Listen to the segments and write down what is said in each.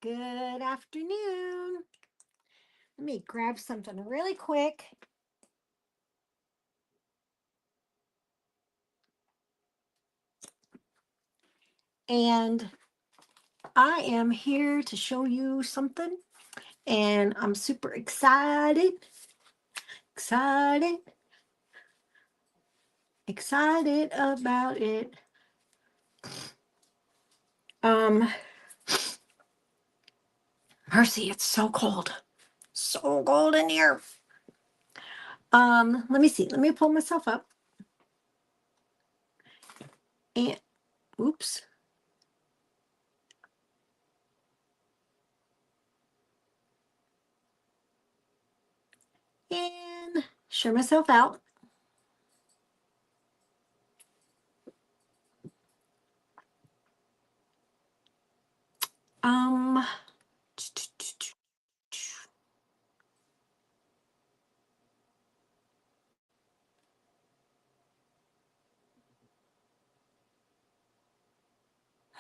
Good afternoon. Let me grab something really quick. And I am here to show you something. And I'm super excited. Excited. Excited about it. Um, Mercy, it's so cold. So cold in here. Let me see. Let me pull myself up. And oops. And share myself out. Um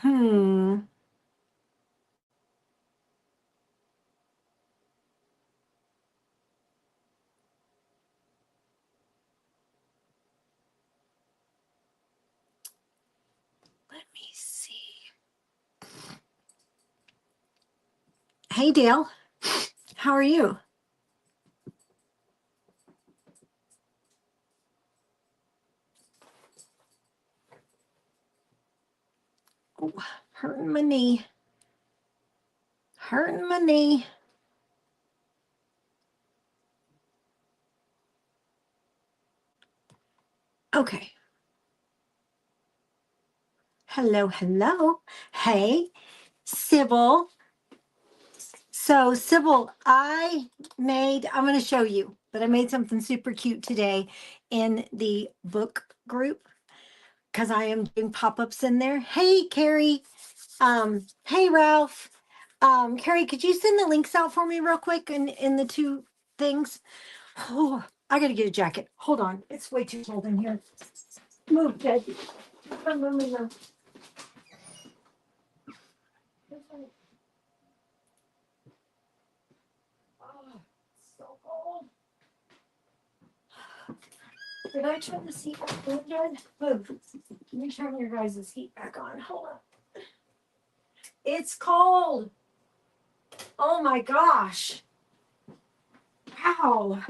hmm. Let me see. Hey Dale, how are you? Oh, hurting my knee. Hurting my knee. Okay. Hello, hello. Hey, Sybil. So, Sybil, I'm going to show you, but I made something super cute today in the book group because I am doing pop-ups in there. Hey, Carrie. Hey, Ralph. Carrie, could you send the links out for me real quick in the two things? Oh, I got to get a jacket. Hold on. It's way too cold in here. Move, Ted. Move. Oh, so cold. Did I turn the seat back on, Ted? Move. Let me turn your guys' heat back on. Hold on. It's cold. Oh my gosh. Wow.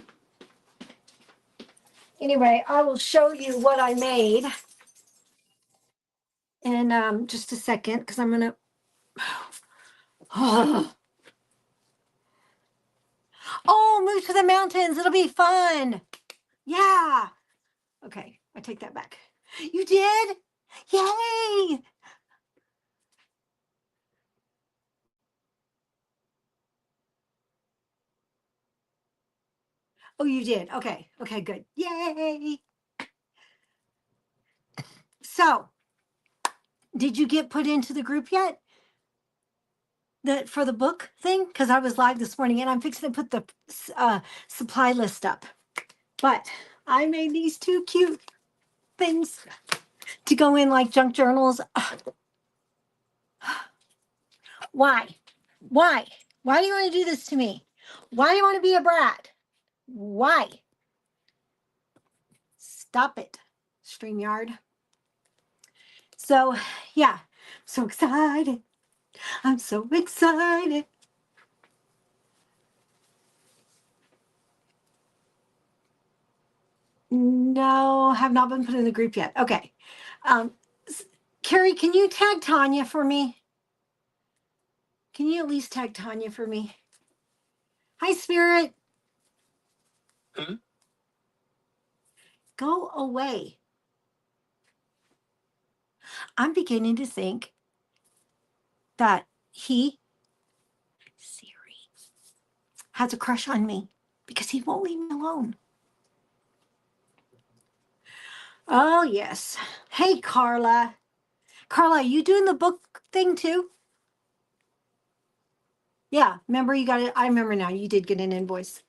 Anyway, I will show you what I made in just a second because I'm gonna. Oh, move to the mountains. It'll be fun. Yeah. Okay, I take that back. You did? Yay! Oh, you did. Okay. Okay, good. Yay. So, did you get put into the group yet? For the book thing? Because I was live this morning and I'm fixing to put the supply list up. But I made these two cute things to go in like junk journals. Why? Why? Why do you want to do this to me? Why do you want to be a brat? Why? Stop it, StreamYard. So, yeah, so excited. I'm so excited. No, have not been put in the group yet. Okay. Um, Carrie, can you tag Tanya for me? Can you at least tag Tanya for me? Hi, Spirit. Go away. I'm beginning to think that Siri, has a crush on me because he won't leave me alone. Oh, yes. Hey, Carla. Carla, you doing the book thing too? Yeah, remember you got it. I remember now. You did get an invoice.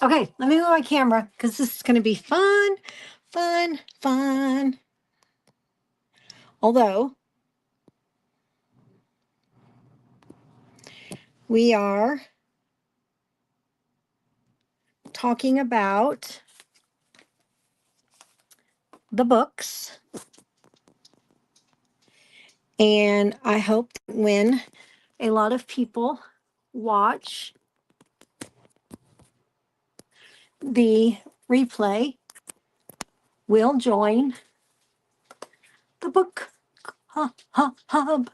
Okay, let me move my camera because this is going to be fun, fun, fun. Although, we are talking about the books. And I hope that when a lot of people watch the replay, will join the book hub.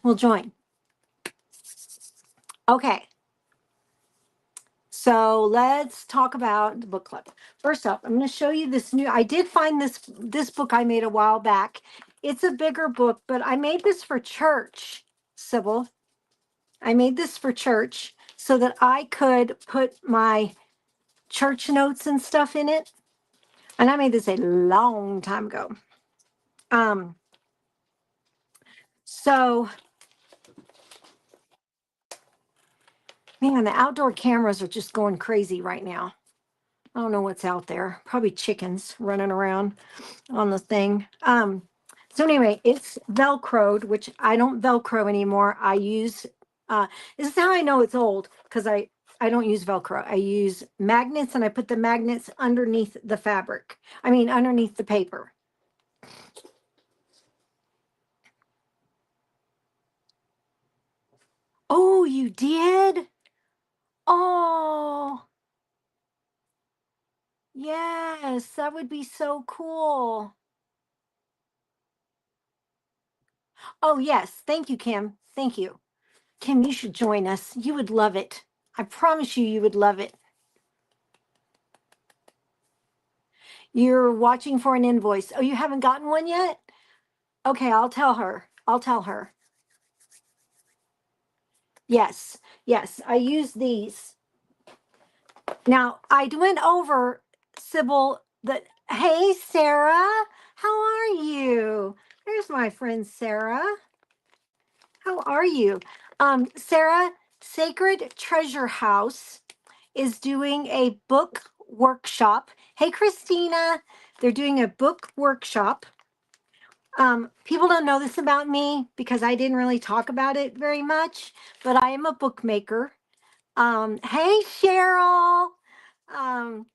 Will join. Okay. So let's talk about the book club. First up, I'm going to show you this new. I did find this book I made a while back. It's a bigger book, but I made this for church, Sybil. I made this for church so that I could put my church notes and stuff in it. And I made this a long time ago. So man, the outdoor cameras are just going crazy right now. I don't know what's out there. Probably chickens running around on the thing. So anyway, it's Velcroed, which I don't Velcro anymore. I use, this is how I know it's old, because I don't use Velcro. I use magnets, and I put the magnets underneath the fabric. I mean, underneath the paper. Oh, you did? Oh, yes, that would be so cool. Oh, yes. Thank you, Kim. Thank you. Kim, you should join us. You would love it. I promise you, you would love it. You're watching for an invoice. Oh, you haven't gotten one yet? Okay, I'll tell her. I'll tell her. Yes, yes, I use these. Now, I went over, Sybil, hey, Sarah, how are you? There's my friend Sarah. How are you? Sarah, Sacred Treasure House is doing a book workshop. Hey, Christina, they're doing a book workshop. People don't know this about me because I didn't really talk about it very much, but I am a bookmaker. Hey, Cheryl. Um,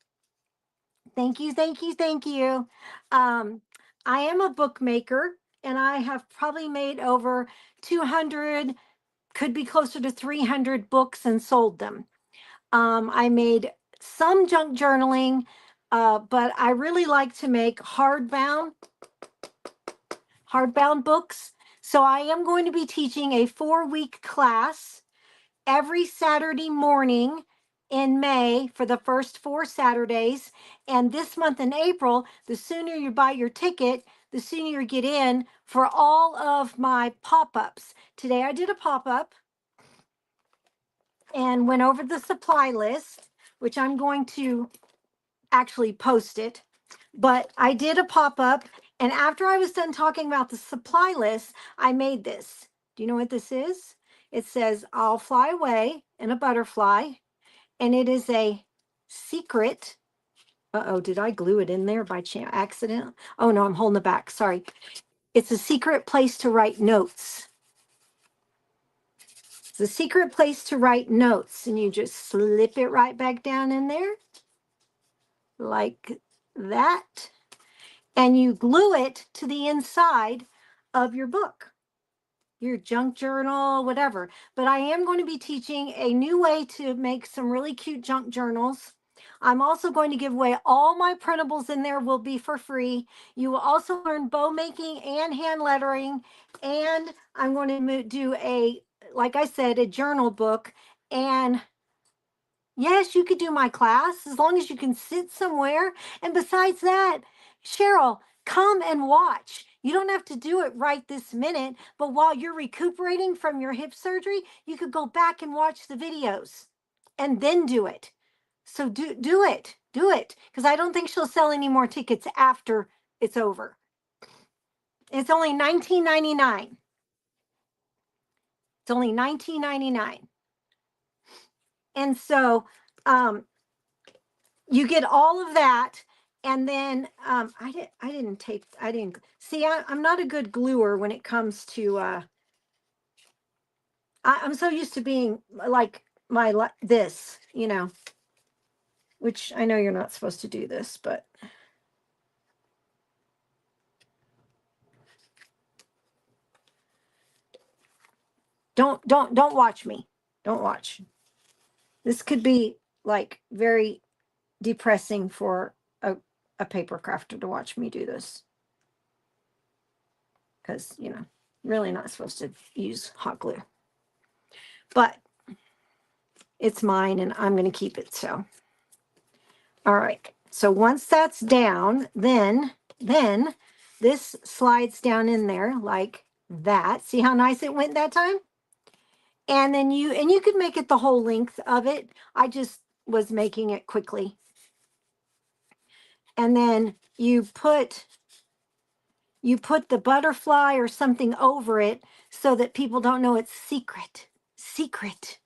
thank you, thank you, thank you. Um, I am a bookmaker, and I have probably made over 200, could be closer to 300 books and sold them. I made some junk journaling, but I really like to make hardbound books. So I am going to be teaching a 4-week class every Saturday morning in May for the first 4 Saturdays. And this month in April, the sooner you buy your ticket, the sooner you get in for all of my pop-ups. Today I did a pop-up and went over the supply list, which I'm going to actually post it. But I did a pop-up, and after I was done talking about the supply list, I made this. Do you know what this is? It says, I'll fly away in a butterfly, and it is a secret. Uh-oh, did I glue it in there by chance, accident? Oh no, I'm holding it back, sorry. It's a secret place to write notes. It's a secret place to write notes, and you just slip it right back down in there, like that. And you glue it to the inside of your book, your junk journal, whatever. But I am going to be teaching a new way to make some really cute junk journals. I'm also going to give away all my printables in there will be for free. You will also learn bow making and hand lettering. And I'm going to do like I said, a journal book. And yes, you could do my class as long as you can sit somewhere. And besides that, Cheryl, come and watch. You don't have to do it right this minute, but while you're recuperating from your hip surgery, you could go back and watch the videos and then do it. So do it. Do it. Because I don't think she'll sell any more tickets after it's over. It's only $19.99. It's only $19.99. And so you get all of that, and then I didn't take, I didn't see, I'm not a good gluer when it comes to I'm so used to being like this, you know, which I know you're not supposed to do this, but don't watch me. Don't watch. This could be like very depressing for a paper crafter to watch me do this. Because, you know, really not supposed to use hot glue. But it's mine and I'm going to keep it. So, all right. So once that's down, then this slides down in there like that. See how nice it went that time? And then you could make it the whole length of it. I just was making it quickly. And then you put the butterfly or something over it so that people don't know it's secret. Secret.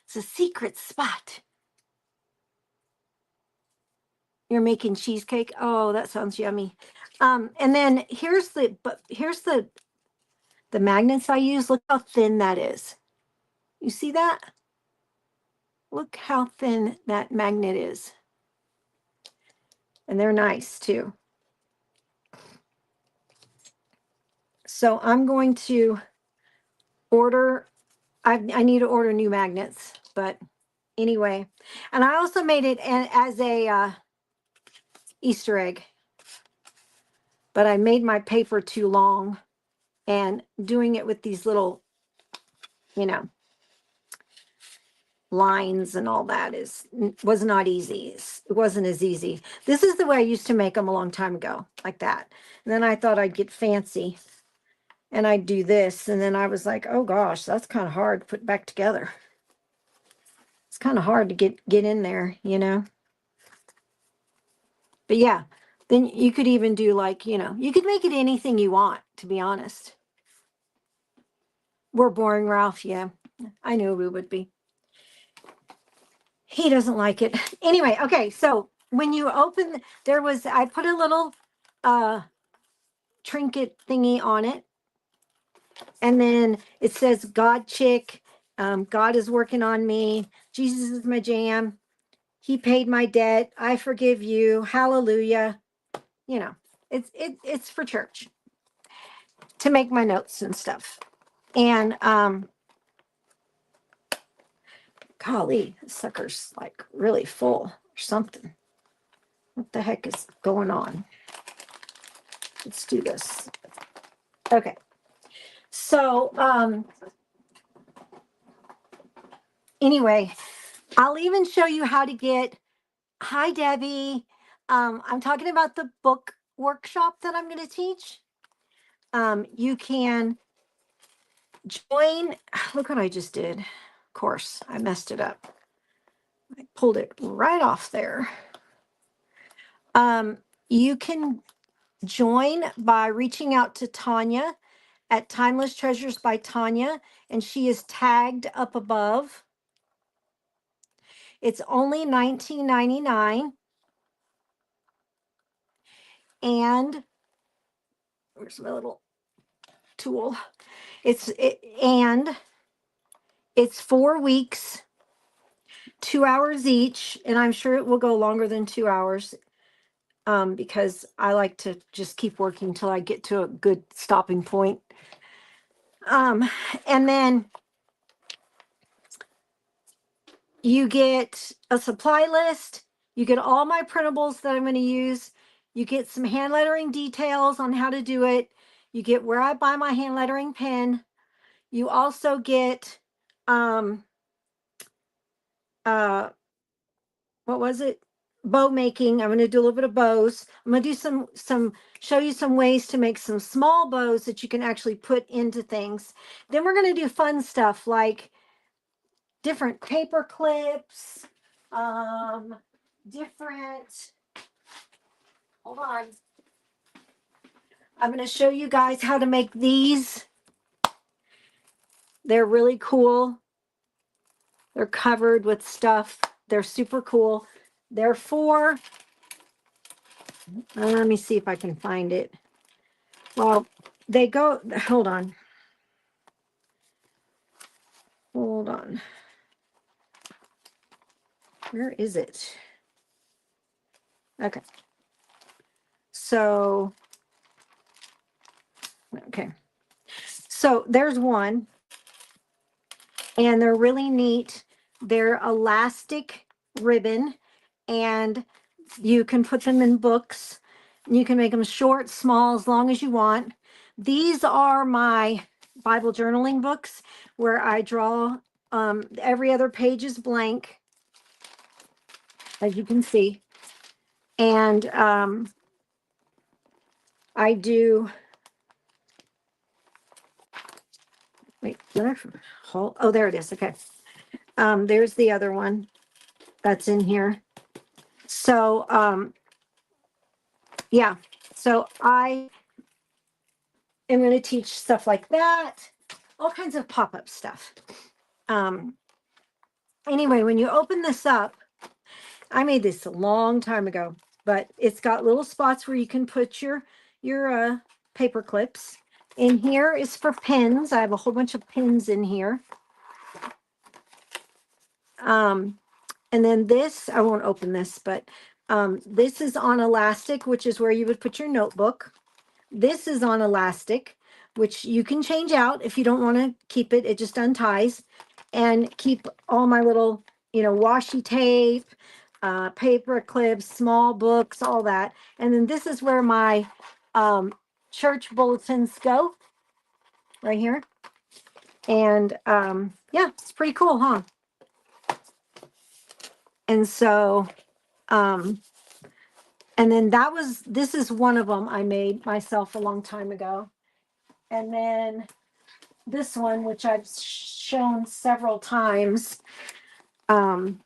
It's a secret spot. You're making cheesecake. Oh, that sounds yummy. And then here's the magnets I use. Look how thin that is. You see that? Look how thin that magnet is. And they're nice too. So I'm going to order, I need to order new magnets, but anyway. And I also made it as a Easter egg, but I made my paper too long, and doing it with these little, you know, lines and all that was not easy. It wasn't as easy. This is the way I used to make them a long time ago, like that. And then I thought I'd get fancy and I'd do this. And then I was like, oh gosh, that's kind of hard to put back together. It's kind of hard to get in there, you know. But yeah, then you could even do like, you know, you could make it anything you want, to be honest. We're boring, Ralph. Yeah, I knew we would be. He doesn't like it. Anyway, okay, so when you open, I put a little trinket thingy on it. And then it says, God chick, God is working on me. Jesus is my jam. He paid my debt. I forgive you. Hallelujah. You know, it's for church to make my notes and stuff. And golly, this sucker's like really full or something. What the heck is going on? Let's do this. Okay. So anyway, I'll even show you how to get, hi Debbie. I'm talking about the book workshop that I'm going to teach. You can join. Look what I just did. Of course, I messed it up. I pulled it right off there. You can join by reaching out to Tanya at Timeless Treasures by Tanya, and she is tagged up above. It's only $19.99. And where's my little tool? And it's 4 weeks, 2 hours each, and I'm sure it will go longer than 2 hours because I like to just keep working till I get to a good stopping point. And then you get a supply list. You get all my printables that I'm going to use. You get some hand lettering details on how to do it. You get where I buy my hand lettering pen. You also get what was it? Bow making. I'm going to do a little bit of bows. I'm going to do show you some ways to make some small bows that you can actually put into things. Then we're going to do fun stuff like different paper clips, different, hold on. I'm going to show you guys how to make these. They're really cool. They're covered with stuff. They're super cool. They're for, let me see if I can find it. Well, they go, hold on. Hold on. Where is it? Okay. So, okay. So there's one, and they're really neat. They're elastic ribbon, and you can put them in books. You can make them short, small, as long as you want. These are my Bible journaling books where I draw, every other page is blank, as you can see. And I do, wait, oh, there it is. Okay. There's the other one that's in here. So, yeah. So I am going to teach stuff like that, all kinds of pop-up stuff. Anyway, when you open this up, I made this a long time ago, but it's got little spots where you can put your paper clips. In here is for pins. I have a whole bunch of pins in here. And then this, I won't open this, but this is on elastic, which is where you would put your notebook. This is on elastic, which you can change out if you don't want to keep it. It just unties, and keep all my little, washi tape, paper clips, small books, all that. And then this is where my church bulletins go, right here. And yeah, it's pretty cool, huh? And so, and then this is one of them I made myself a long time ago. And then this one, which I've shown several times. And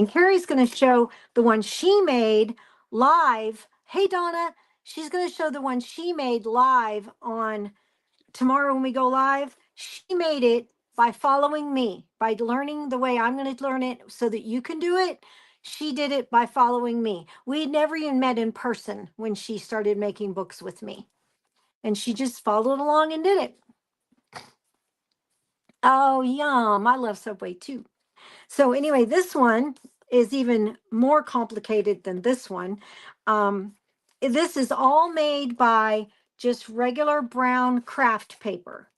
Carrie's going to show the one she made live. Hey, Donna, she's going to show the one she made live on tomorrow when we go live. She made it by following me, by learning the way I'm going to learn it so that you can do it. She did it by following me. We never even met in person when she started making books with me. And she just followed along and did it. Oh, yum. I love Subway too. So anyway, this one is even more complicated than this one. This is all made by just regular brown craft paper.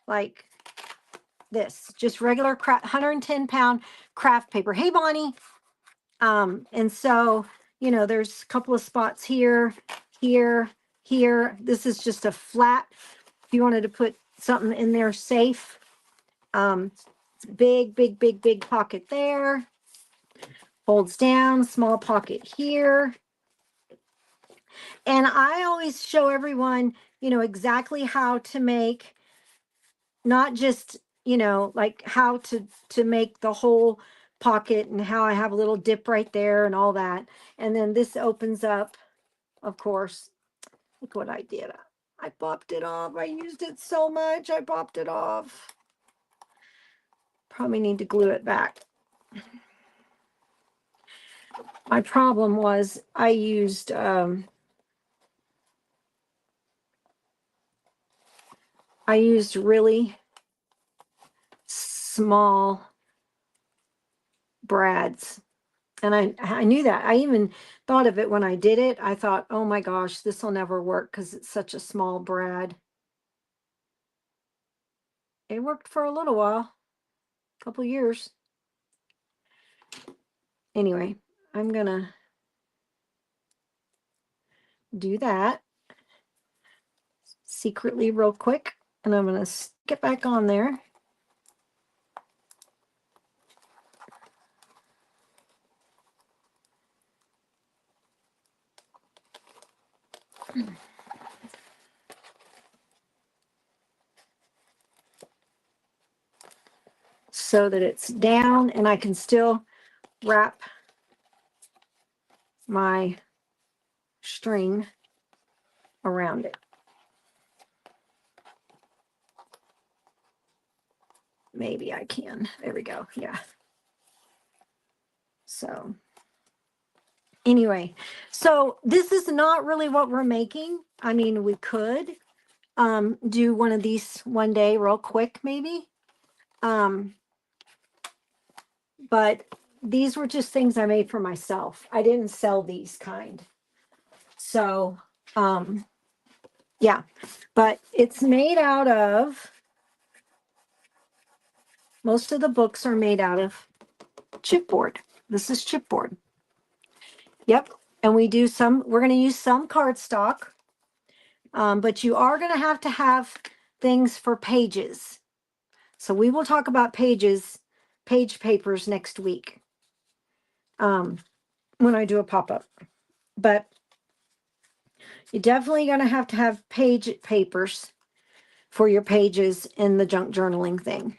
Like this, just regular 110-pound craft paper. Hey, Bonnie. And so, there's a couple of spots here, here, here. This is just a flat, if you wanted to put something in there safe. Big, big, big, big pocket there. Folds down, small pocket here. And I always show everyone, exactly how to make, not just, like how to make the whole pocket, and how I have a little dip right there and all that. And then this opens up, of course. Look what I did. I popped it off. I used it so much. I popped it off. Probably need to glue it back. My problem was I used really small brads. And I knew that. I even thought of it when I did it. I thought, oh my gosh, this will never work because it's such a small brad. It worked for a little while, a couple years. Anyway, I'm going to do that secretly real quick. And I'm going to stick it back on there. So that it's down and I can still wrap my string around it. Maybe I can. There we go. Yeah. So anyway, so this is not really what we're making. I mean, we could do one of these one day real quick, maybe. But these were just things I made for myself. I didn't sell these kind. So, yeah, but it's made out of, most of the books are made out of chipboard. This is chipboard. Yep. And we're going to use some cardstock, but you are going to have things for pages. So we will talk about page papers next week when I do a pop-up. But you're definitely going to have page papers for your pages in the junk journaling thing.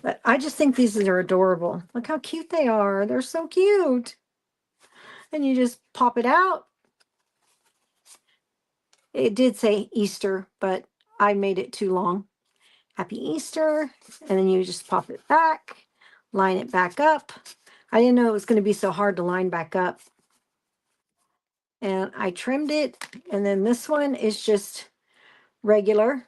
But I just think these are adorable. Look how cute they are. They're so cute. And you just pop it out. It did say Easter, but I made it too long. Happy Easter. And then you just pop it back, line it back up. I didn't know it was going to be so hard to line back up. And I trimmed it. And then this one is just regular.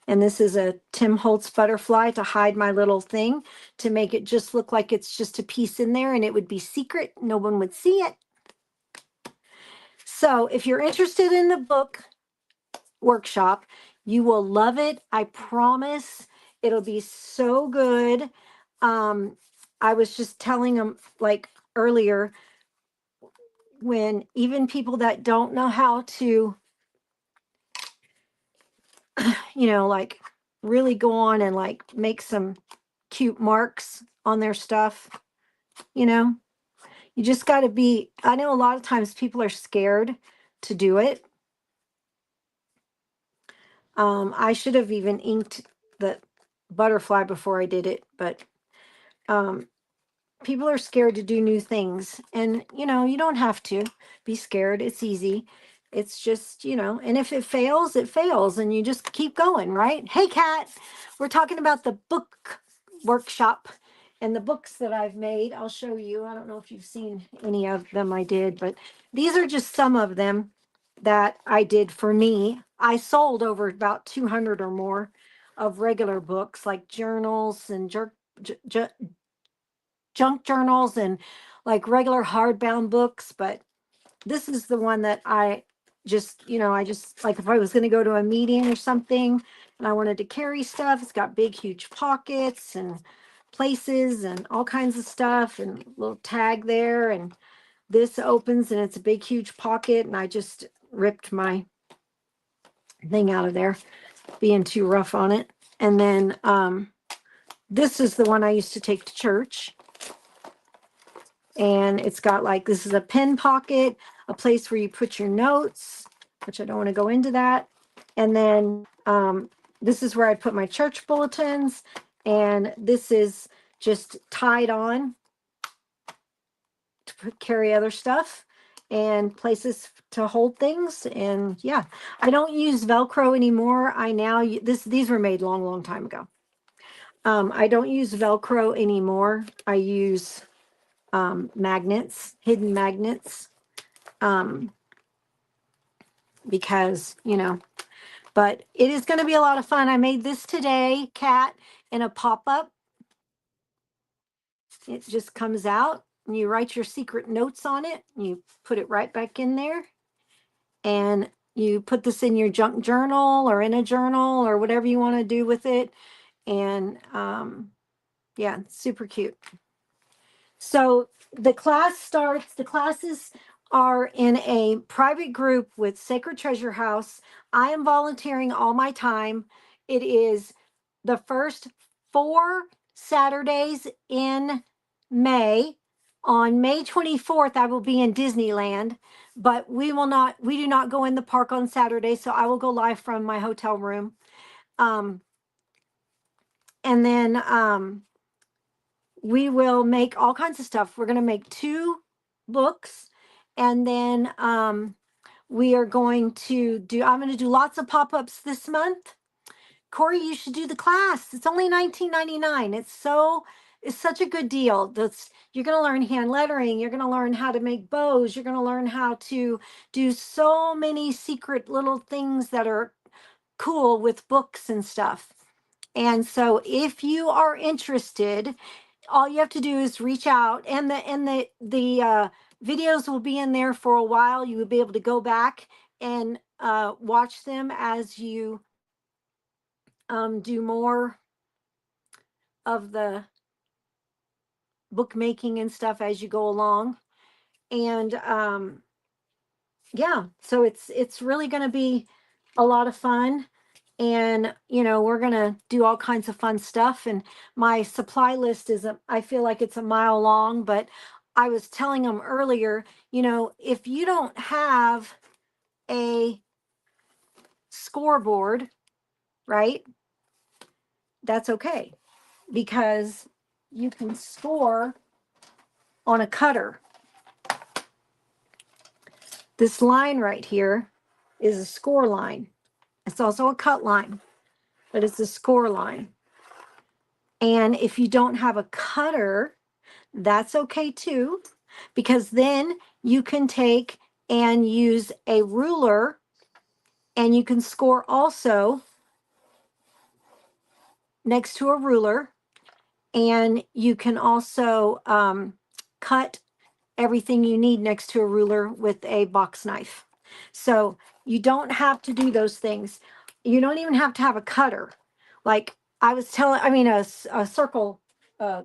And this is a Tim Holtz butterfly to hide my little thing, to make it just look like it's just a piece in there and it would be secret. No one would see it. So if you're interested in the book workshop, you will love it. I promise it'll be so good. I was just telling them like earlier, when even people that don't know how to, like really go on and like make some cute marks on their stuff, you just got to be, I know a lot of times people are scared to do it. I should have even inked the butterfly before I did it, but people are scared to do new things, and you don't have to be scared. It's easy. It's just, and if it fails, it fails, and you just keep going, right? Hey, Kat, we're talking about the book workshop and the books that I've made. I'll show you. I don't know if you've seen any of them I did, but these are just some of them that I did for me. I sold over about 200 or more of regular books, like journals and junk journals and like regular hardbound books. But this is the one that I just like, if I was going to go to a meeting or something and I wanted to carry stuff, it's got big, huge pockets and places and all kinds of stuff and little tag there. And this opens and it's a big, huge pocket. And I just ripped my thing out of there, being too rough on it. And then this is the one I used to take to church. And it's got like, this is a pen pocket, a place where you put your notes, which I don't want to go into that. And then this is where I put my church bulletins. And this is just tied on to carry other stuff and places to hold things. And yeah, I don't use Velcro anymore. I now, these were made long, long time ago. I don't use Velcro anymore. I use magnets, hidden magnets, because, but it is going to be a lot of fun. I made this today, Kat, in a pop-up. It just comes out and you write your secret notes on it. You put it right back in there and you put this in your junk journal or in a journal or whatever you want to do with it. And yeah, super cute. So the classes are in a private group with Sacred Treasure House. I am volunteering all my time. It is the first 4 Saturdays in May. On May 24th, I will be in Disneyland, but we do not go in the park on Saturday, so I will go live from my hotel room. And then we will make all kinds of stuff. We're going to make 2 books, and then we are going to I'm going to do lots of pop-ups this month. Corey, you should do the class. It's only $19.99. It's such a good deal. You're going to learn hand lettering. You're going to learn how to make bows. You're going to learn how to do so many secret little things that are cool with books and stuff. And so if you are interested, all you have to do is reach out, and the videos will be in there for a while. You will be able to go back and watch them as you do more of the bookmaking and stuff as you go along. And yeah, so it's really going to be a lot of fun. And we're going to do all kinds of fun stuff. And my supply list I feel like it's a mile long, but I was telling them earlier, if you don't have a scoreboard, right, that's okay, because you can score on a cutter. This line right here is a score line. It's also a cut line, but it's a score line. And if you don't have a cutter, that's okay too, because then you can take and use a ruler, and you can score also next to a ruler, and you can also cut everything you need next to a ruler with a box knife. So you don't have to do those things. You don't even have to have a cutter. Like a circle,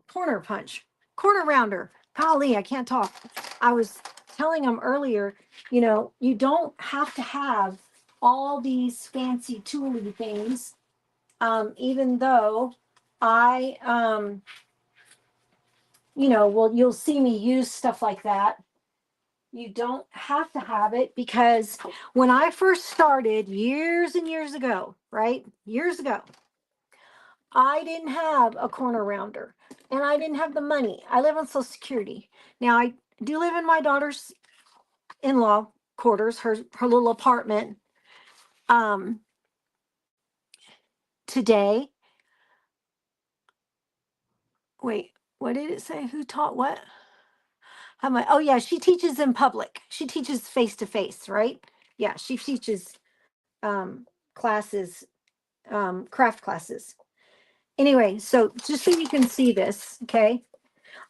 corner punch, corner rounder. Golly, I can't talk. I was telling them earlier, you don't have to have all these fancy tooly things. Even though I, well, you'll see me use stuff like that. You don't have to have it, because when I first started years and years ago, right? Years ago, I didn't have a corner rounder, and I didn't have the money. I live on Social Security. Now I do live in my daughter's in-law quarters, her little apartment. Today, wait, what did it say? Who taught what? How am I? Oh yeah, she teaches in public. She teaches face to face, right? Yeah, she teaches classes, craft classes. Anyway, so just so you can see this, okay?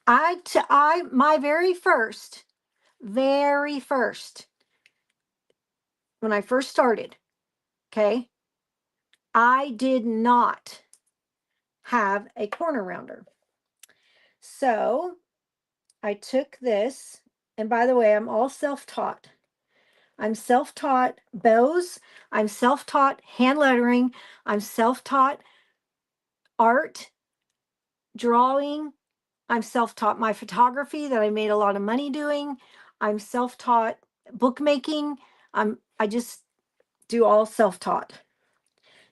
My very first, when I first started, okay, I did not have a corner rounder. So I took this, and by the way, I'm all self-taught. I'm self-taught bows. I'm self-taught hand lettering. I'm self-taught art, drawing. I'm self-taught my photography that I made a lot of money doing. I'm self-taught bookmaking. I just do all self-taught.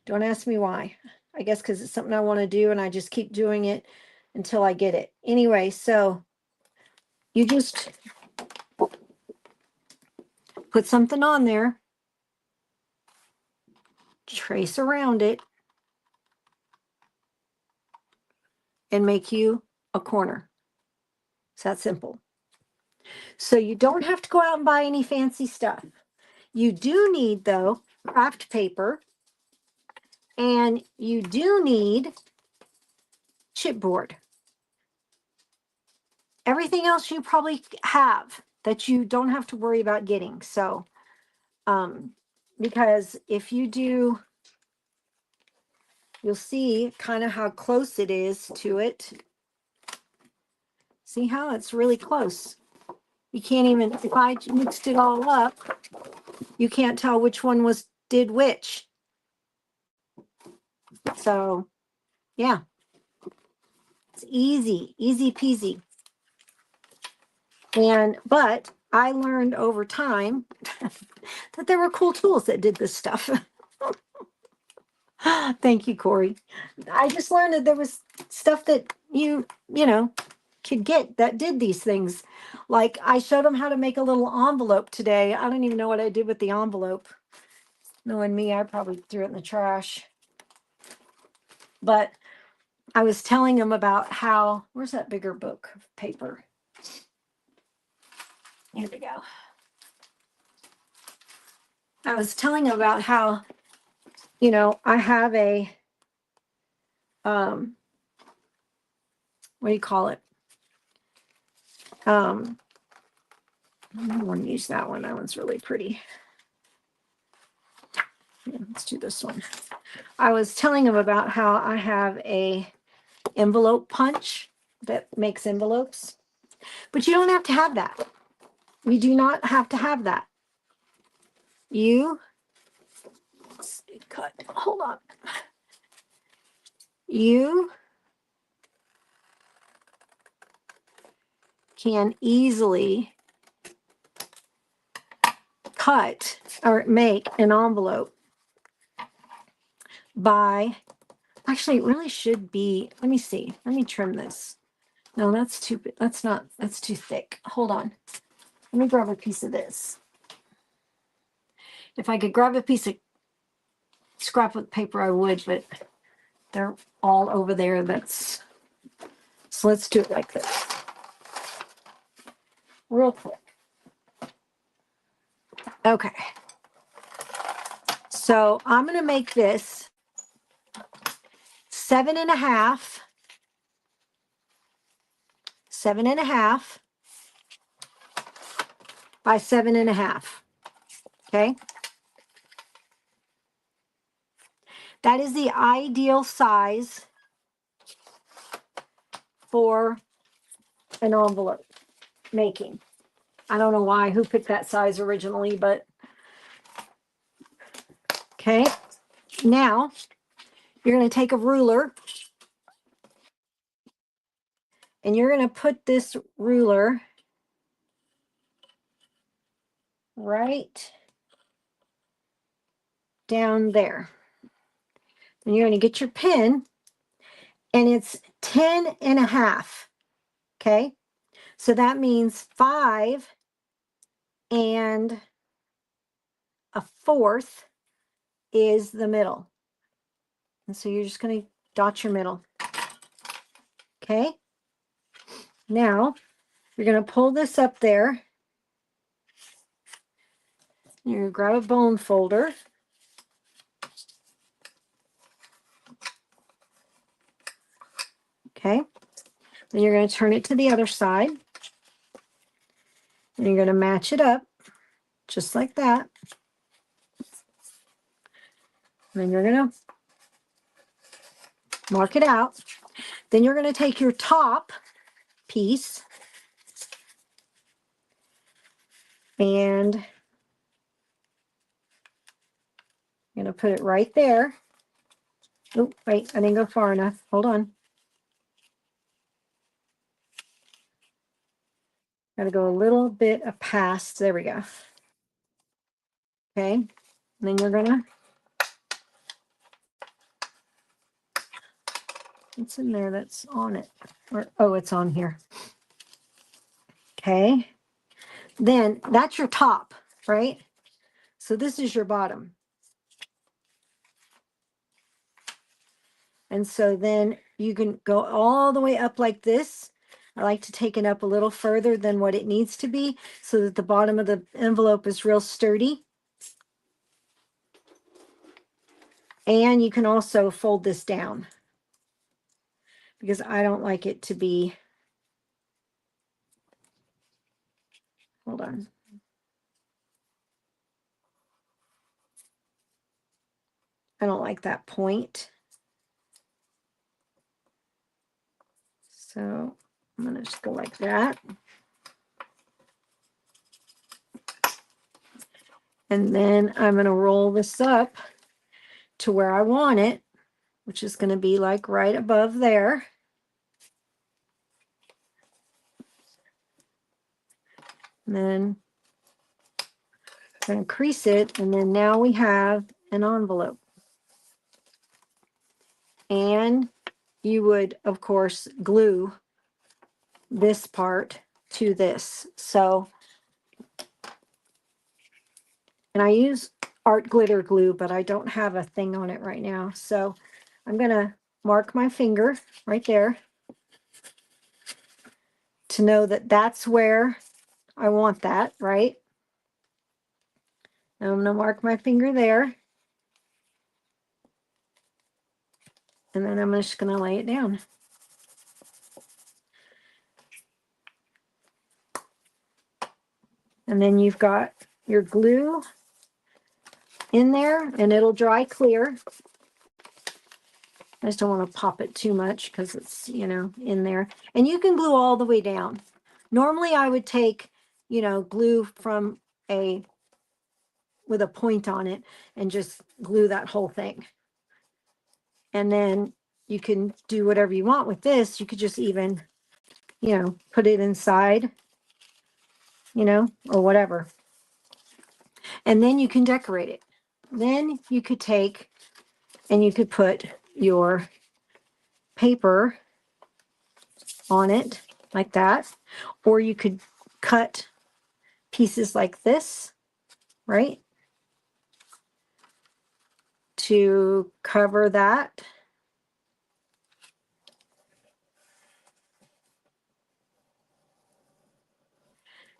Don't ask me why. I guess because it's something I want to do, and I just keep doing it until I get it. Anyway, so you just put something on there, trace around it, and make you a corner. It's that simple. So you don't have to go out and buy any fancy stuff. You do need, though, craft paper, and you do need chipboard. Everything else you probably have that you don't have to worry about getting. So, because if you do, you'll see kind of how close it is to it. See how it's really close. You can't even, if I mixed it all up, you can't tell which one did which. So, yeah, it's easy peasy. But I learned over time that there were cool tools that did this stuff. Thank you, Corey. I just learned that there was stuff that you could get that did these things. Like I showed them how to make a little envelope today. I don't even know what I did with the envelope. Knowing me, I probably threw it in the trash. But I was telling them about how, where's that bigger book of paper? Here we go. I was telling them about how, I have a what do you call it? I don't want to use that one. That one's really pretty. Yeah, let's do this one. I was telling him about how I have a envelope punch that makes envelopes, but you don't have to have that. We do not have to have that. You cut. Hold on. You can easily cut or make an envelope by, actually it really should be, let me see, let me trim this. No, that's too, that's not, that's too thick. Hold on. Let me grab a piece of this. If I could grab a piece of scrapbook paper, I would, but they're all over there. So let's do it like this. Real quick. Okay. So I'm going to make this 7.5 by 7.5. Okay. That is the ideal size for an envelope making. I don't know why, who picked that size originally, but okay. Now you're going to take a ruler and you're going to put this ruler right down there. And you're going to get your pen, and it's 10.5. Okay. So that means 5 1/4 is the middle. And so you're just going to dot your middle. Okay. Now you're going to pull this up there. You're going to grab a bone folder. Okay. Then you're going to turn it to the other side. And you're going to match it up just like that. And then you're going to mark it out. Then you're going to take your top piece and you're going to put it right there. Oh, wait, I didn't go far enough. Hold on. Got to go a little bit past. There we go. Okay. And then you're going to, what's in there that's on it? Or, oh, it's on here. Okay. Then that's your top, right? So this is your bottom. And so then you can go all the way up like this. I like to take it up a little further than what it needs to be so that the bottom of the envelope is real sturdy. And you can also fold this down because I don't like it to be, hold on. I don't like that point. So I'm going to just go like that. And then I'm going to roll this up to where I want it, which is going to be like right above there. And then I'm going to crease it. And then now we have an envelope. And you would, of course, glue this part to this. So, and I use art glitter glue, but I don't have a thing on it right now. So I'm going to mark my finger right there to know that that's where I want that, right? And I'm going to mark my finger there. And then I'm just going to lay it down. And then you've got your glue in there, and it'll dry clear. I just don't want to pop it too much because it's, you know, in there. And you can glue all the way down. Normally I would take, you know, glue from with a point on it and just glue that whole thing. And then you can do whatever you want with this. You could just even, you know, put it inside, you know, or whatever. And then you can decorate it. Then you could take and you could put your paper on it like that, or you could cut pieces like this, right, to cover that.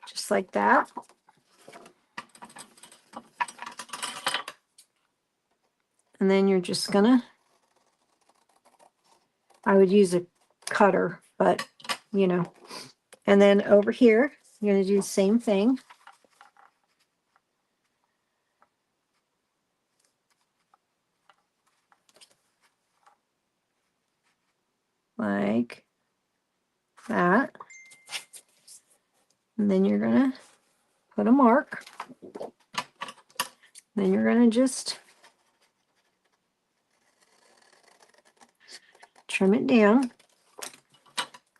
Just like that. And then you're just gonna, I would use a cutter, but you know, and then over here, you're gonna do the same thing. Like that. And then you're gonna put a mark. Then you're gonna just trim it down.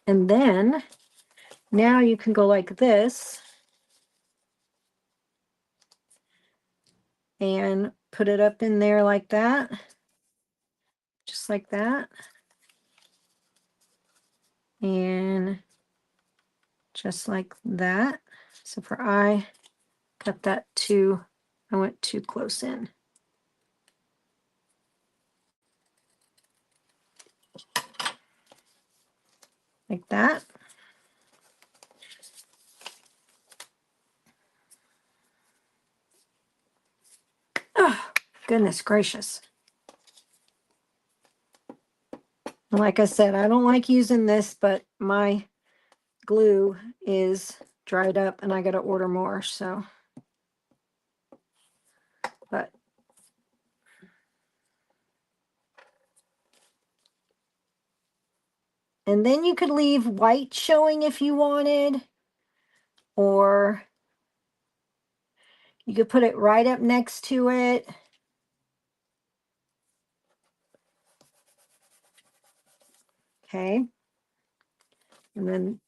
And then now you can go like this and put it up in there like that. Just like that. And just like that. So for I cut that I went too close in. Like that. Oh, goodness gracious. And like I said, I don't like using this, but my glue is dried up and I got to order more. So, but and then you could leave white showing if you wanted, or you could put it right up next to it. Okay. And then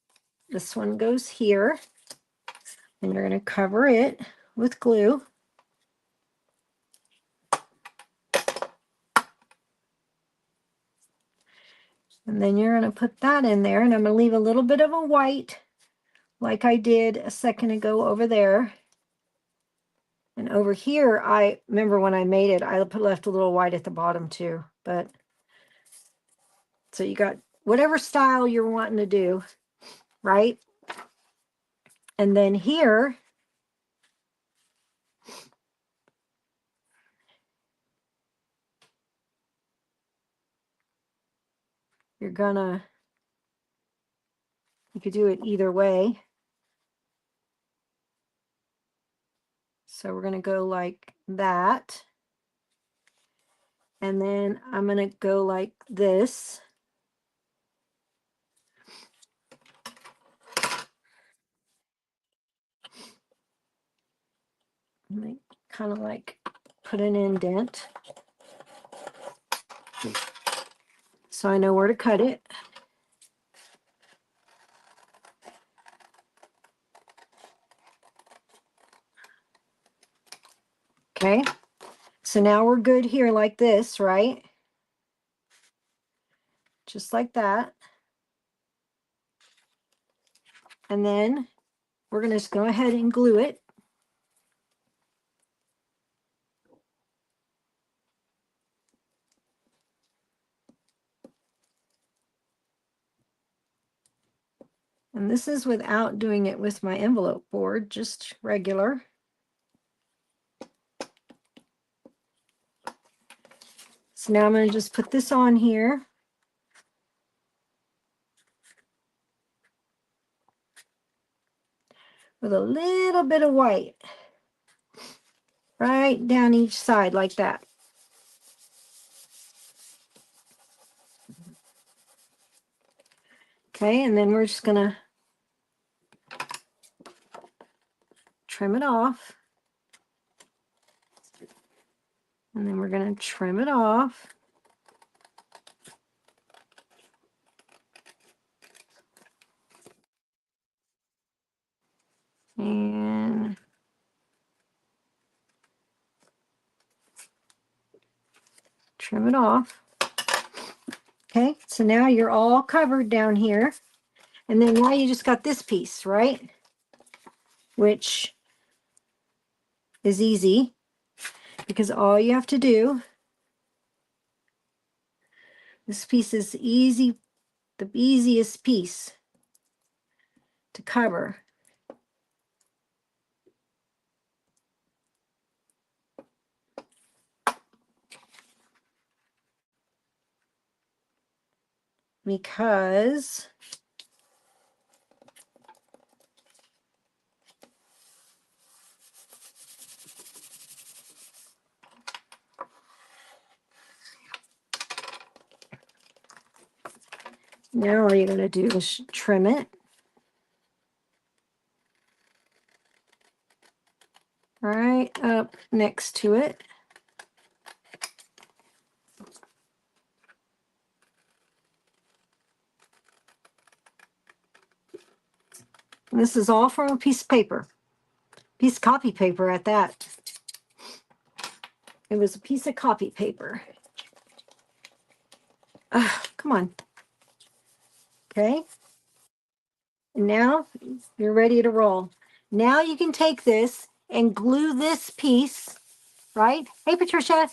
this one goes here, and you're going to cover it with glue. And then you're going to put that in there, and I'm going to leave a little bit of a white like I did a second ago over there. And over here, I remember when I made it, I left a little white at the bottom too. But so you got whatever style you're wanting to do, right? And then here, you could do it either way. So we're gonna go like that. And then I'm gonna go like this. Kind of like put an indent. So I know where to cut it. Okay, so now we're good here like this, right? Just like that. And then we're going to just go ahead and glue it. And this is without doing it with my envelope board, just regular. So now I'm going to just put this on here. With a little bit of white. Right down each side like that. Okay, and then we're just going to trim it off. And then we're going to trim it off. And trim it off. Okay, so now you're all covered down here. And then now you just got this piece, right? Which is easy because all you have to do, this piece is easy, the easiest piece to cover. Because now all you're going to do is trim it. Right up next to it. And this is all from a piece of paper. Piece of copy paper at that. It was a piece of copy paper. Come on. Okay. And now you're ready to roll. Now you can take this and glue this piece, right? Hey, Patricia,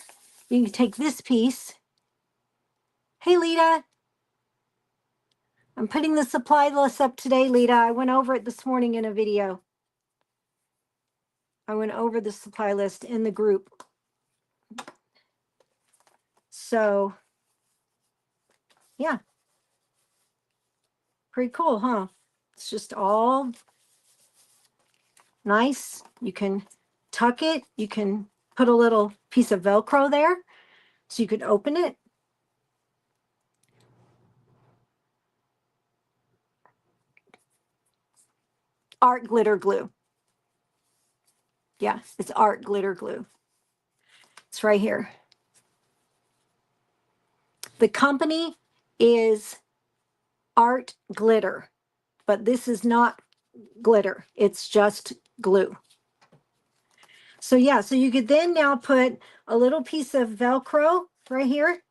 you can take this piece. Hey, Lita. I'm putting the supply list up today, Lita. I went over it this morning in a video. I went over the supply list in the group. So, yeah. Pretty cool, huh? It's just all nice. You can tuck it. You can put a little piece of Velcro there so you could open it. Art glitter glue. Yeah, it's art glitter glue. It's right here. The company is Art Glitter, but this is not glitter. It's just glue. So yeah, so you could then now put a little piece of Velcro right here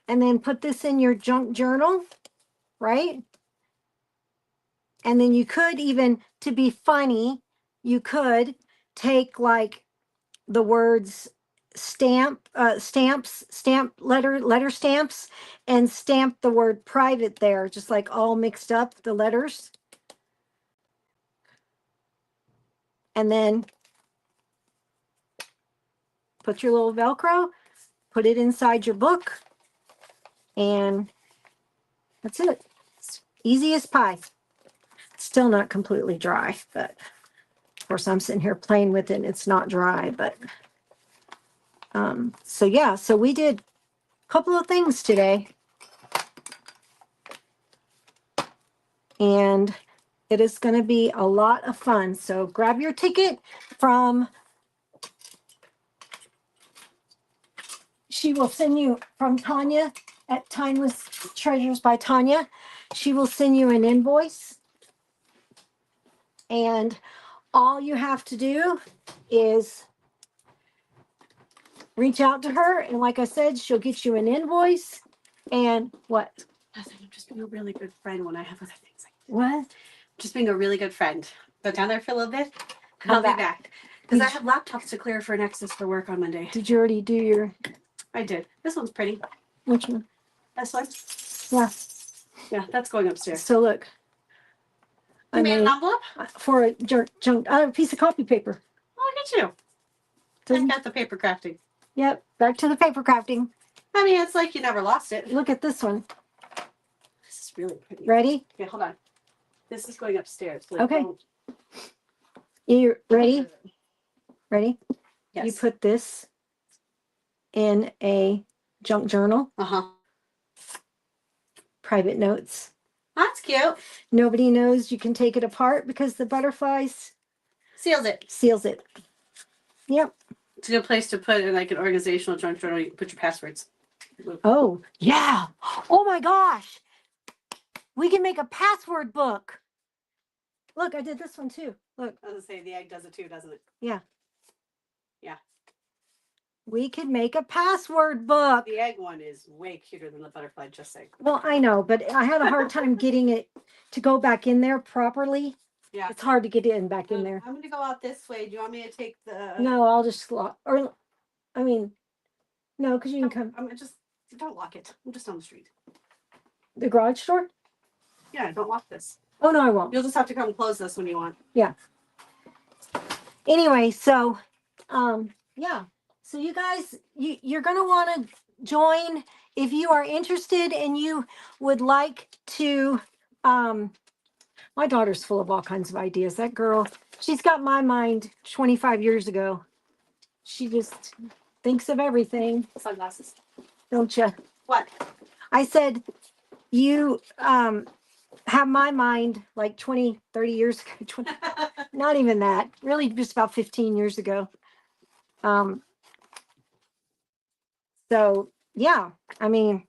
and then put this in your junk journal, right? And then you could even, to be funny, you could take like the words letter stamps, and stamp the word private there, just like all mixed up, the letters. And then put your little Velcro, put it inside your book, and that's it. It's easy as pie. It's still not completely dry, but of course I'm sitting here playing with it and it's not dry, but so yeah, so we did a couple of things today. And it is going to be a lot of fun. So grab your ticket from, she will send you from Tanya at Timeless Treasures by Tanya. She will send you an invoice. And all you have to do is reach out to her. And like I said, she'll get you an invoice. And what? Nothing. I'm just being a really good friend when I have other things. What? Just being a really good friend. Go down there for a little bit. And I'll I'll be be back. Because I have laptops to clear for Nexus for work on Monday. Did you already do your? I did. This one's pretty. Which one? This one? Yeah. Yeah, that's going upstairs. So look. You made an envelope? For a piece of copy paper. Oh, look at you. I got the paper crafting. Yep, back to the paper crafting. I mean, it's like you never lost it. Look at this one. This is really pretty. Ready? Okay, hold on. This is going upstairs. So Okay. don't- You ready? Ready? Yes. You put this in a junk journal, private notes. That's cute. Nobody knows you can take it apart because the butterflies Seals it. seals it. Yep. It's a good place to put in like an organizational junk journal. You can put your passwords. Oh, yeah. Oh my gosh. We can make a password book. Look, I did this one too. Look. I was gonna say the egg does it too, doesn't it? Yeah. Yeah. We could make a password book. The egg one is way cuter than the butterfly, just saying. Well, I know, but I had a hard time getting it to go back in there properly. Yeah. It's hard to get in back in there. I'm going to go out this way. Do you want me to take the... No, I'll just lock. Or, I mean, no, because you can come. I'm just... Don't lock it. I'm just on the street. The garage door? Yeah, don't lock this. Oh, no, I won't. You'll just have to come close this when you want. Yeah. Anyway, so, yeah. So you guys, you're going to want to join if you are interested and you would like to, my daughter's full of all kinds of ideas. That girl, she's got my mind 25 years ago. She just thinks of everything. Sunglasses. Don't you? What? I said, you have my mind like 20, 30 years ago. 20, not even that. Really just about 15 years ago. So, yeah, I mean,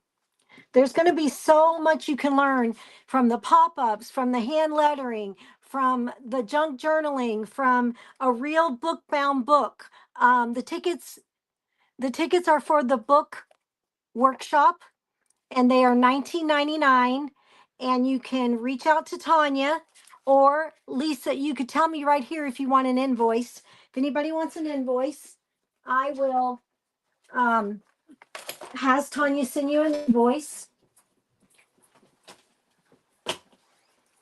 there's going to be so much you can learn from the pop-ups, from the hand lettering, from the junk journaling, from a real book-bound book. The tickets are for the book workshop, and they are $19.99. And you can reach out to Tanya or Lisa. You could tell me right here if you want an invoice. If anybody wants an invoice, I will has Tanya send you an invoice.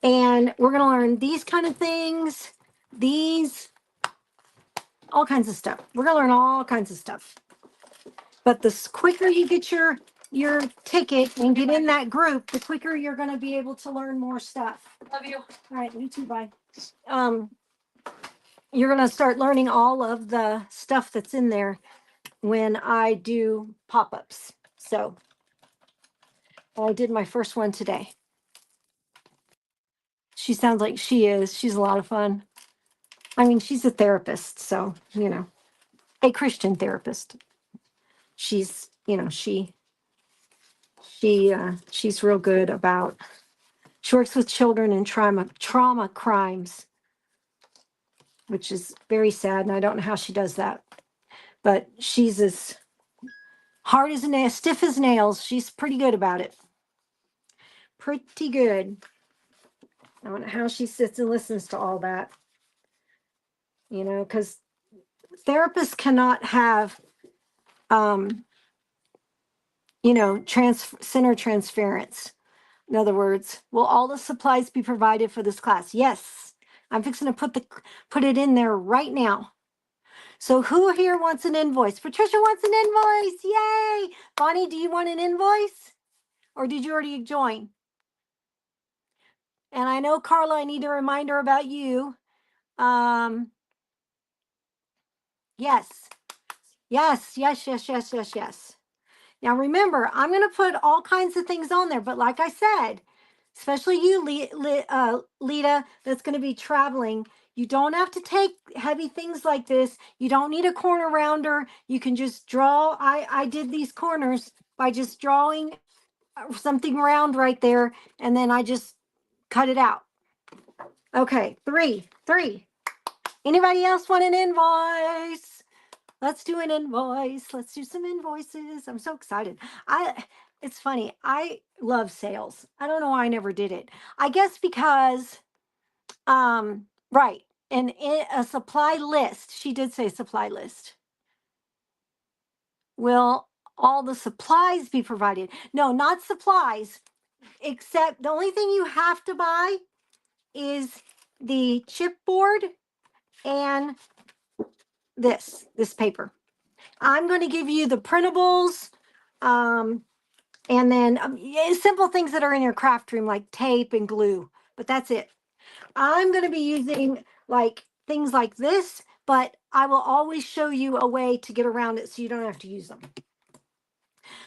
And we're going to learn these kind of things, these, all kinds of stuff. We're going to learn all kinds of stuff. But the quicker you get your ticket and get in that group, the quicker you're going to be able to learn more stuff. Love you. All right, you too, bye. You're going to start learning all of the stuff that's in there when I do pop-ups. So I did my first one today. She sounds like she is. She's a lot of fun. I mean, she's a therapist, so, you know, a Christian therapist. She's, you know, she's real good about, she works with children in trauma crimes, which is very sad. And I don't know how she does that, but she's as hard as nails, stiff as nails. She's pretty good about it. Pretty good. I don't know how she sits and listens to all that, you know, because therapists cannot have, you know, center transference. In other words, will all the supplies be provided for this class? Yes. I'm fixing to put it in there right now. So who here wants an invoice? Patricia wants an invoice. Yay. Bonnie, do you want an invoice? Or did you already join? And I know, Carla, I need a reminder about you. Yes. Yes. Now remember, I'm going to put all kinds of things on there, but like I said, especially you, Lita, that's going to be traveling, you don't have to take heavy things like this. You don't need a corner rounder. You can just draw. I did these corners by just drawing something round right there, and then I just cut it out. Okay, three. Anybody else want an invoice? Let's do an invoice. Let's do some invoices. I'm so excited. It's funny. I love sales. I don't know why I never did it. I guess because, right. And in a supply list, she did say supply list. Will all the supplies be provided? No, not supplies, except the only thing you have to buy is the chipboard and this paper. I'm going to give you the printables And then simple things that are in your craft room like tape and glue, but that's it. I'm going to be using like things like this, but I will always show you a way to get around it so you don't have to use them.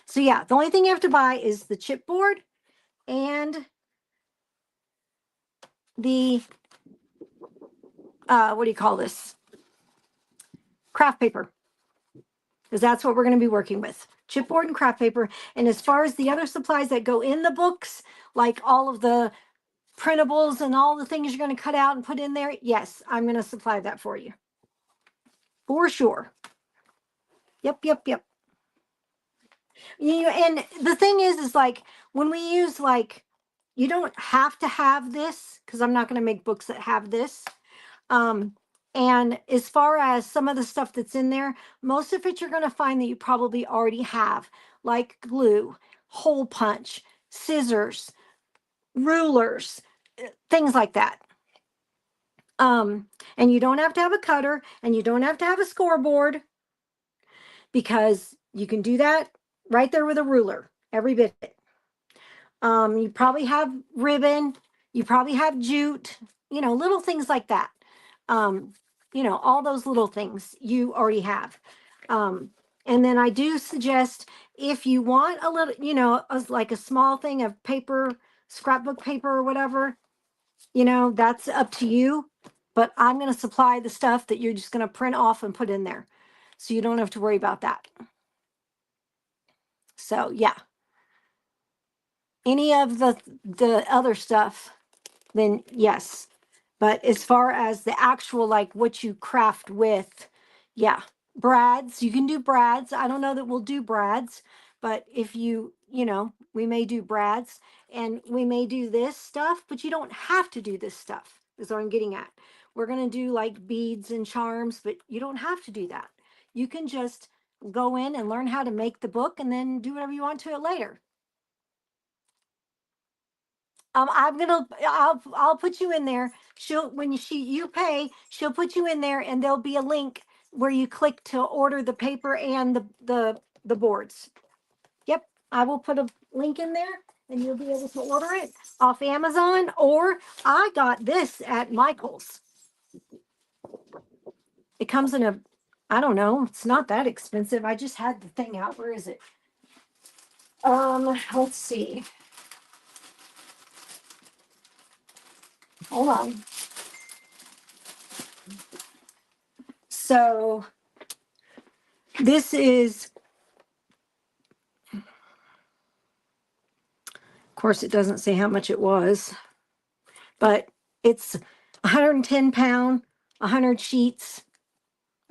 So yeah, the only thing you have to buy is the chipboard and the, what do you call this? Craft paper. Because that's what we're going to be working with. Chipboard and craft paper. And as far as the other supplies that go in the books, like all of the printables and all the things you're going to cut out and put in there, yes, I'm going to supply that for you. For sure. Yep, yep, yep. You know, and the thing is like when we use like, you don't have to have this because I'm not going to make books that have this. And as far as some of the stuff that's in there, most of it you're going to find that you probably already have, like glue, hole punch, scissors, rulers, things like that. And you don't have to have a cutter and you don't have to have a scoreboard because you can do that right there with a ruler, every bit. You probably have ribbon, you probably have jute, you know, little things like that. You know, all those little things you already have. And then I do suggest if you want a little, you know, like a small thing of paper, scrapbook paper or whatever, you know, that's up to you. But I'm going to supply the stuff that you're just going to print off and put in there. So you don't have to worry about that. So yeah. Any of the other stuff, then yes. But as far as the actual, like what you craft with, yeah, brads, you can do brads. I don't know that we'll do brads, but if you know, we may do brads and we may do this stuff, but you don't have to do this stuff, is what I'm getting at. We're going to do like beads and charms, but you don't have to do that. You can just go in and learn how to make the book and then do whatever you want to it later. I'll put you in there. When you pay, she'll put you in there and there'll be a link where you click to order the paper and the boards. Yep, I will put a link in there and you'll be able to order it off Amazon, or I got this at Michael's. It comes in a, I don't know, it's not that expensive. I just had the thing out. Where is it? Let's see. Hold on. So this is, of course, it doesn't say how much it was, but it's 110 pound, 100 sheets.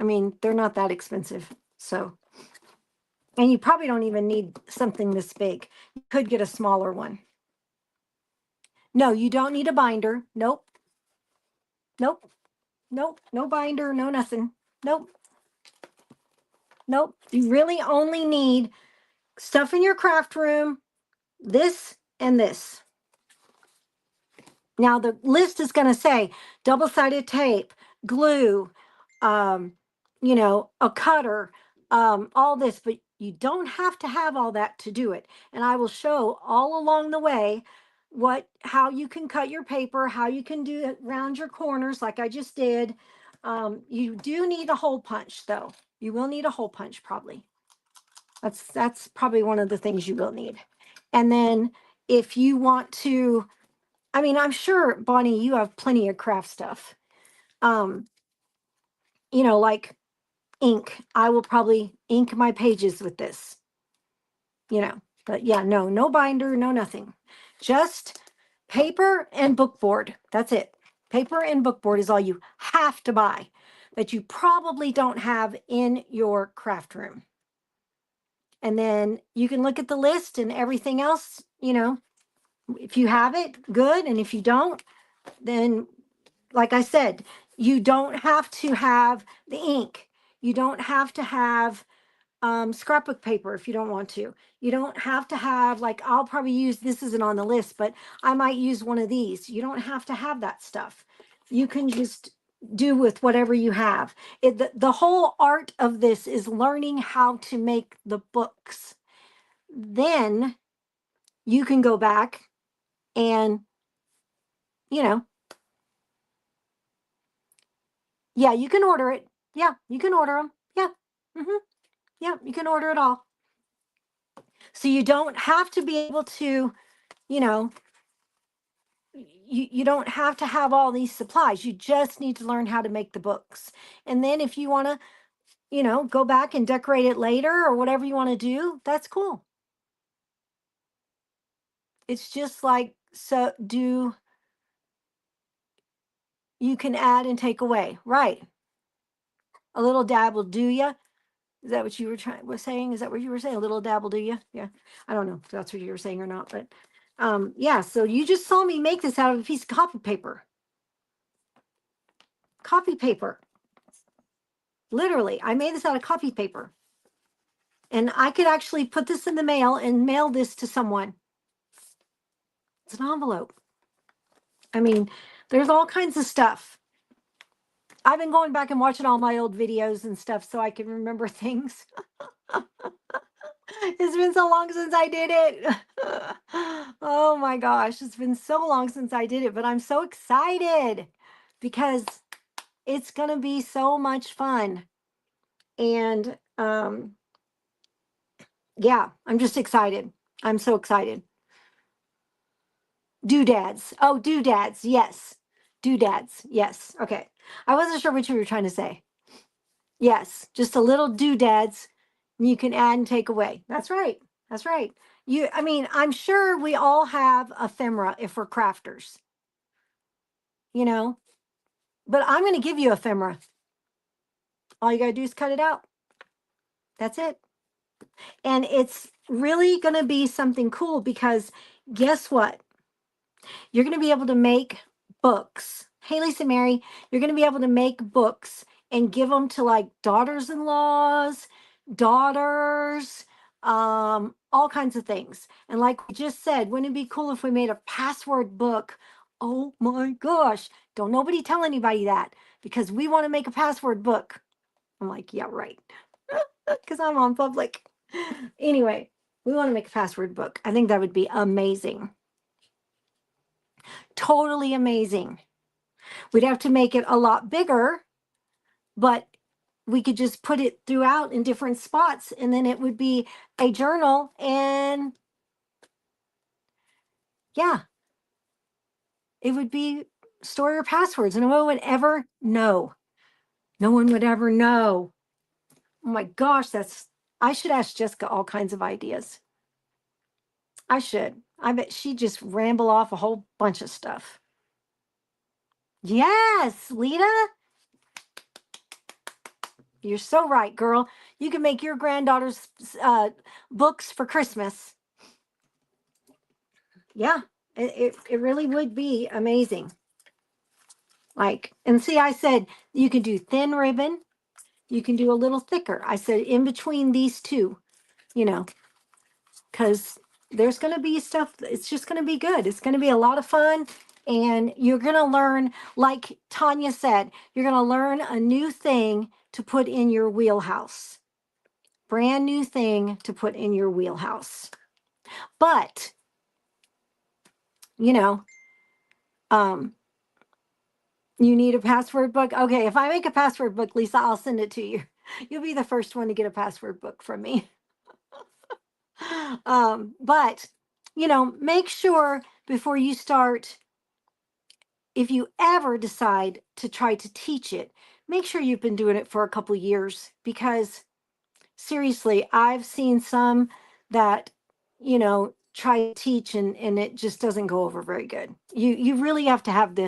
I mean, they're not that expensive. So, and you probably don't even need something this big. You could get a smaller one. No, you don't need a binder. Nope. Nope. Nope. No binder, no nothing. Nope. Nope. You really only need stuff in your craft room, this and this. Now the list is going to say double-sided tape, glue, you know, a cutter, all this, but you don't have to have all that to do it. And I will show all along the way how you can cut your paper, how you can do it around your corners like I just did. You do need a hole punch though. You will need a hole punch probably. That's probably one of the things you will need. And then if you want to, I mean, I'm sure, Bonnie, you have plenty of craft stuff. You know, like ink. I will probably ink my pages with this, you know, but yeah, no binder, no nothing. Just paper and bookboard. That's it. Paper and bookboard is all you have to buy, that you probably don't have in your craft room. And then you can look at the list and everything else, you know, if you have it, good. And if you don't, then like I said, you don't have to have the ink. You don't have to have scrapbook paper if you don't want to. You don't have to have, like, I'll probably use, this isn't on the list, but I might use one of these. You don't have to have that stuff. You can just do with whatever you have. The whole art of this is learning how to make the books. then you can go back and, you know, yeah, you can order it. Yeah, you can order them. Yeah. Yeah, you can order it all. So you don't have to be able to, you know, you don't have to have all these supplies. You just need to learn how to make the books. And then if you want to, you know, go back and decorate it later or whatever you want to do, that's cool. It's just like, so do you can add and take away, right? A little dab will do ya. Is that what you was saying? Is that what you were saying? A little dab will do ya? Yeah. I don't know if that's what you were saying or not, but yeah. So you just saw me make this out of a piece of copy paper. Copy paper. Literally, I made this out of copy paper. And I could actually put this in the mail and mail this to someone. It's an envelope. I mean, there's all kinds of stuff. I've been going back and watching all my old videos and stuff so I can remember things. It's been so long since I did it. Oh my gosh, it's been so long since I did it, but I'm so excited because it's going to be so much fun. And yeah, I'm just excited. I'm so excited. Doodads. Oh, doodads. Yes. Doodads. Yes. Okay. I wasn't sure what you were trying to say. Yes. Just a little doodads you can add and take away. That's right. That's right. I mean, I'm sure we all have ephemera if we're crafters, you know, but I'm going to give you ephemera. All you got to do is cut it out. That's it. And it's really going to be something cool because guess what? You're going to be able to make books. Hey, Lisa Mary, you're going to be able to make books and give them to like daughters-in-laws, daughters, all kinds of things. And like we just said, wouldn't it be cool if we made a password book? Oh my gosh. Don't nobody tell anybody that because we want to make a password book. I'm like, yeah, right. Because I'm on public. Anyway, we want to make a password book. I think that would be amazing. Totally amazing. We'd have to make it a lot bigger, but we could just put it throughout in different spots and then it would be a journal and yeah, it would be store your passwords and no one would ever know. No one would ever know. Oh my gosh, I should ask Jessica all kinds of ideas. I should. I bet she'd just ramble off a whole bunch of stuff. Yes, Lita. You're so right, girl. You can make your granddaughter's books for Christmas. Yeah, it really would be amazing. Like, and see, I said you can do thin ribbon. You can do a little thicker. I said in between these two, you know, because there's going to be stuff. It's just going to be good. It's going to be a lot of fun. And you're going to learn, like Tanya said, you're going to learn a new thing to put in your wheelhouse. Brand new thing to put in your wheelhouse. But, you know, you need a password book. Okay, if I make a password book, Lisa, I'll send it to you. You'll be the first one to get a password book from me. But, you know, make sure before you start, if you ever decide to try to teach it, make sure you've been doing it for a couple years because seriously, I've seen some that, you know, try to teach and it just doesn't go over very good. You really have to have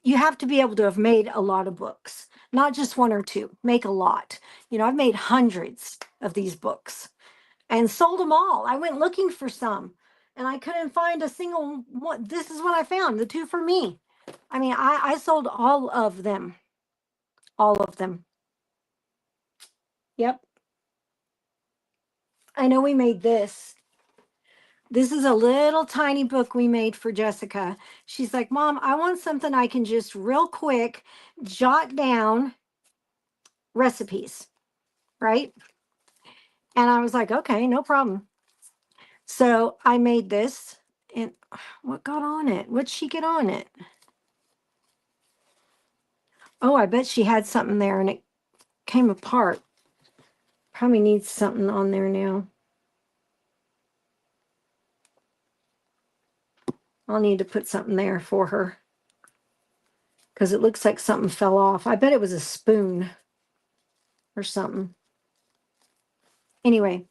you have to be able to have made a lot of books, not just one or two, make a lot. You know, I've made hundreds of these books and sold them all. I went looking for some and I couldn't find a single one. This is what I found, the two for me. I mean, I sold all of them. All of them. Yep. I know we made this. This is a little tiny book we made for Jessica. She's like, Mom, I want something I can just real quick jot down recipes, right? And I was like, okay, no problem. So I made this, and what got on it? What'd she get on it? Oh, I bet she had something there and it came apart. Probably needs something on there now. I'll need to put something there for her because it looks like something fell off. I bet it was a spoon or something. Anyway,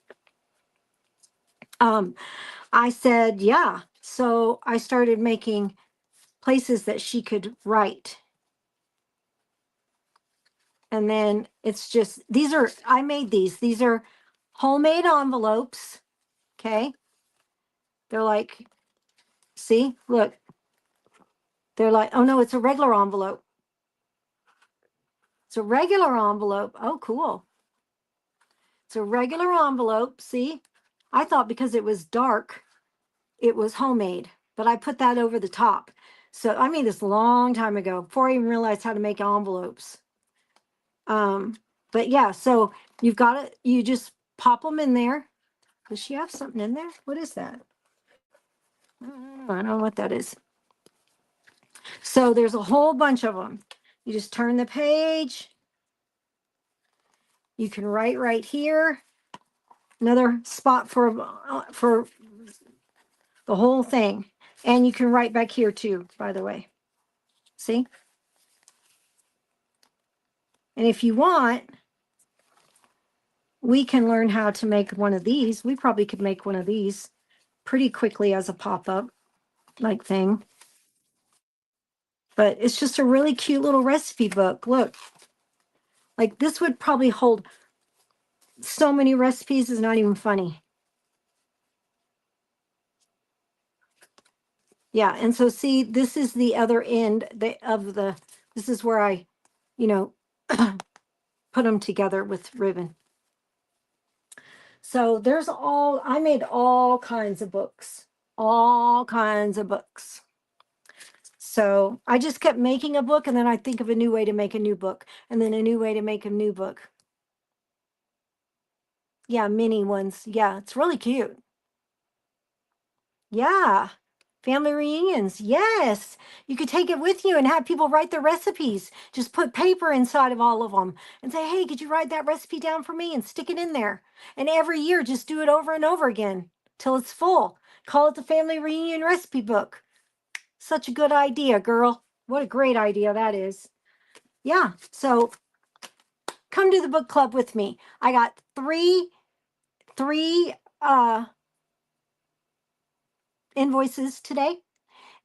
I said, yeah. So I started making places that she could write. And then it's just, I made these. These are homemade envelopes. Okay. They're like, see, look, they're like, oh no, it's a regular envelope. It's a regular envelope. Oh, cool. It's a regular envelope. See, I thought because it was dark, it was homemade, but I put that over the top. So I made this a long time ago before I even realized how to make envelopes. But yeah, so you've got it. You just pop them in there. Does she have something in there? What is that? I don't know what that is. So there's a whole bunch of them. You just turn the page. You can write right here. Another spot for the whole thing. And you can write back here too, by the way. See? And if you want, we can learn how to make one of these. We probably could make one of these pretty quickly as a pop-up like thing. But it's just a really cute little recipe book. Look, like this would probably hold so many recipes, it's not even funny. Yeah, and so see, this is the other end this is where I, you know, put them together with ribbon. So I made all kinds of books, all kinds of books. So I just kept making a book, and then I think of a new way to make a new book, and then a new way to make a new book. Yeah, mini ones. Yeah, it's really cute. Yeah. Family reunions. Yes. You could take it with you and have people write their recipes. Just put paper inside of all of them and say, hey, could you write that recipe down for me and stick it in there? And every year, just do it over and over again till it's full. Call it the family reunion recipe book. Such a good idea, girl. What a great idea that is. Yeah. So come to the book club with me. I got three invoices today.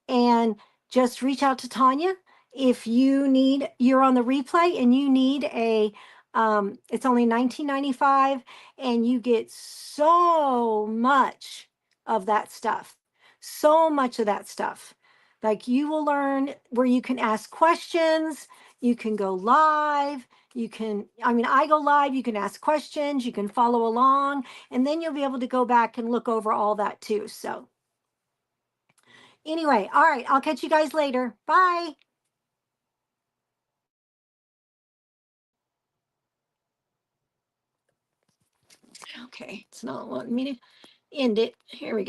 And just reach out to Tanya if you're on the replay and you need it's only $19.95 and you get so much of that stuff. So much of that stuff. Like you will learn where you can ask questions, you can go live, I go live, you can ask questions, you can follow along, and then you'll be able to go back and look over all that too. So anyway, all right, I'll catch you guys later. Bye. Okay, it's not wanting me to end it. Here we go.